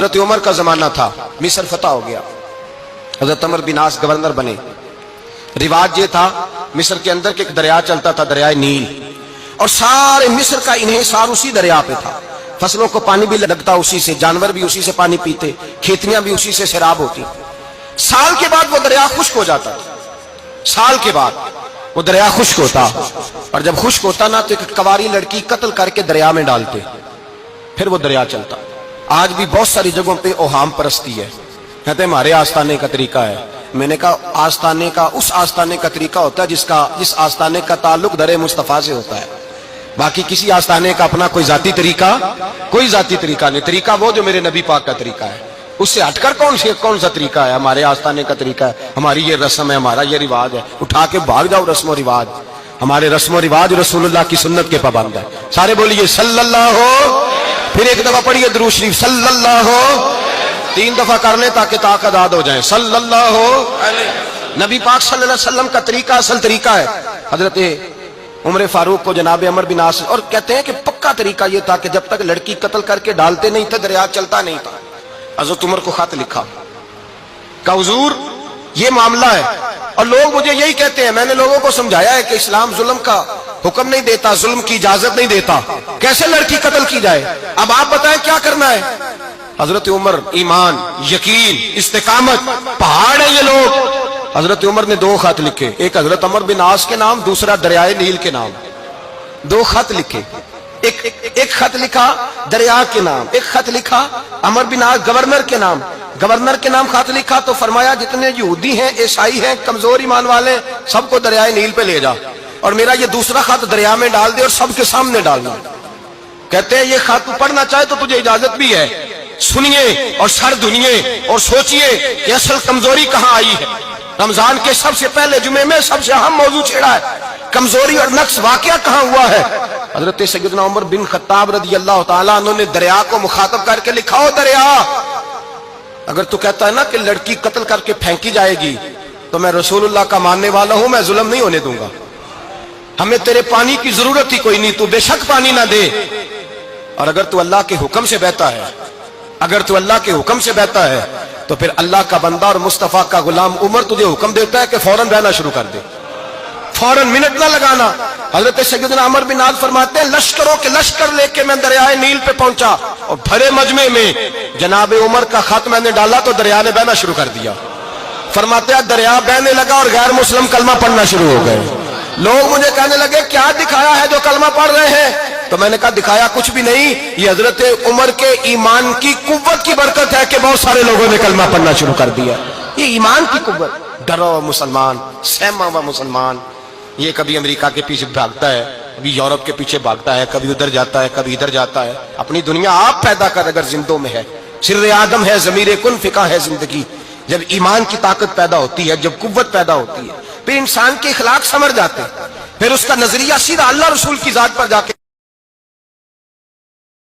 حضرت عمر کا زمانہ تھا، مصر فتح ہو گیا، حضرت عمر بن عاص گورنر بنے۔ رواج یہ تھا مصر کے اندر کہ ایک دریا چلتا تھا، دریائے نیل، اور سارے مصر کا انحصار اسی دریا پہ تھا۔ فصلوں کو پانی بھی لگتا اسی سے، جانور بھی اسی سے پانی پیتے، کھیتیاں بھی اسی سے سیراب ہوتی۔ سال کے بعد وہ دریا خشک ہو جاتا تھا، سال کے بعد وہ دریا خشک ہوتا، اور جب خشک ہوتا نا تو ایک کواری لڑکی قتل کر کے دریا میں ڈالتے، پھر وہ دریا چلتا۔ آج بھی بہت ساری جگہوں پہ اوہام پرستی ہے، کہتے ہیں ہمارے آستانے کا طریقہ ہے۔ میں نے کہا آستانے کا اس آستانے کا طریقہ ہوتا ہے جس آستانے کا تعلق در مصطفیٰ سے ہوتا ہے، باقی کسی آستانے کا اپنا کوئی ذاتی طریقہ نہیں۔ طریقہ وہ جو میرے نبی پاک کا طریقہ ہے، اس سے ہٹ کر کون سا طریقہ ہے؟ ہمارے آستانے کا طریقہ ہے، ہماری یہ رسم ہے، ہمارا یہ رواج ہے، اٹھا کے بھاگ جاؤ رسم و رواج۔ ہمارے رسم و رواج رسول اللہ کی سنت کے پابند ہے۔ سارے بولیے صلی اللہ ہو، پھر ایک دفعہ پڑھیے درود شریف صلی اللہ ہو، 3 دفعہ کر لیں تاکہ طاقت آد ہو جائیں۔ صلی اللہ ہو، نبی پاک صلی اللہ علیہ وسلم کا طریقہ اصل طریقہ ہے۔ حضرت عمر فاروق کو جناب عمر بن عاص، اور کہتے ہیں کہ پکا طریقہ یہ تھا کہ جب تک لڑکی قتل کر کے ڈالتے نہیں تھے دریا چلتا نہیں تھا۔ حضرت عمر کو خط لکھا کہ حضور یہ معاملہ ہے، اور لوگ مجھے یہی کہتے ہیں، میں نے لوگوں کو سمجھایا ہے کہ اسلام ظلم کا حکم نہیں دیتا، ظلم کی اجازت نہیں دیتا، کیسے لڑکی قتل کی جائے؟ اب آپ بتائیں کیا کرنا ہے؟ حضرت عمر ایمان، یقین، استقامت، پہاڑ ہیں یہ لوگ۔ حضرت عمر نے 2 خط لکھے، ایک حضرت عمر بن عاص کے نام، دوسرا دریائے نیل کے نام۔ 2 خط لکھے، ایک خط لکھا دریا کے نام، ایک خط لکھا عمر بن عاص گورنر کے نام۔ گورنر کے نام خط لکھا تو فرمایا جتنے یہودی ہیں، عیسائی ہیں، کمزور ایمان والے، سب کو دریائے نیل پہ لے جا، اور میرا یہ دوسرا خط دریا میں ڈال دے اور سب کے سامنے ڈالنا۔ کہتے ہیں یہ خط پڑھنا چاہے تو تجھے اجازت بھی ہے، سنیے اور سر دھنیے اور سوچئے کہ اصل کمزوری کہاں آئی ہے۔ رمضان کے سب سے پہلے جمعے میں سب سے اہم موضوع چھیڑا ہے، کمزوری اور نقص واقعہ کہاں ہوا ہے۔ حضرت سیدنا عمر بن خطاب رضی اللہ تعالیٰ عنہ نے دریا کو مخاطب کر کے لکھا، ہو دریا، اگر تو کہتا ہے نا کہ لڑکی قتل کر کے پھینکی جائے گی تو میں رسول اللہ کا ماننے والا ہوں، میں ظلم نہیں ہونے دوں گا، ہمیں تیرے پانی کی ضرورت ہی کوئی نہیں، تو بے شک پانی نہ دے، اور اگر تو اللہ کے حکم سے بہتا ہے، اگر تو اللہ کے حکم سے بہتا ہے تو پھر اللہ کا بندہ اور مصطفیٰ کا غلام عمر تجھے حکم دیتا ہے کہ فوراً بہنا شروع کر دے، فوراً منٹ نہ لگانا۔ حضرت سیدنا عمر بن عاص فرماتے ہیں لشکروں کے لشکر لے کے میں دریائے نیل پہ پہنچا، اور بھرے مجمع میں جناب عمر کا خط میں نے ڈالا تو دریا نے بہنا شروع کر دیا۔ فرماتے ہیں دریا بہنے لگا اور غیر مسلم کلمہ پڑھنا شروع ہو گئے۔ لوگ مجھے کہنے لگے کیا دکھایا ہے جو کلمہ پڑھ رہے ہیں؟ تو میں نے کہا دکھایا کچھ بھی نہیں، یہ حضرت عمر کے ایمان کی قوت کی برکت ہے کہ بہت سارے لوگوں نے کلمہ پڑھنا شروع کر دیا۔ یہ ایمان کی قوت، ڈرا ہوا مسلمان، سہما ہوا مسلمان، یہ کبھی امریکہ کے پیچھے بھاگتا ہے، کبھی یورپ کے پیچھے بھاگتا ہے، کبھی ادھر جاتا ہے، کبھی ادھر جاتا ہے۔ اپنی دنیا آپ پیدا کر اگر زندوں میں ہے، سر آدم ہے، ضمیر کن فقہ ہے زندگی۔ جب ایمان کی طاقت پیدا ہوتی ہے، جب قوت پیدا ہوتی ہے، پھر انسان کے اخلاق سمر جاتے ہیں، پھر اس کا نظریہ سیدھا اللہ رسول کی ذات پر جا کے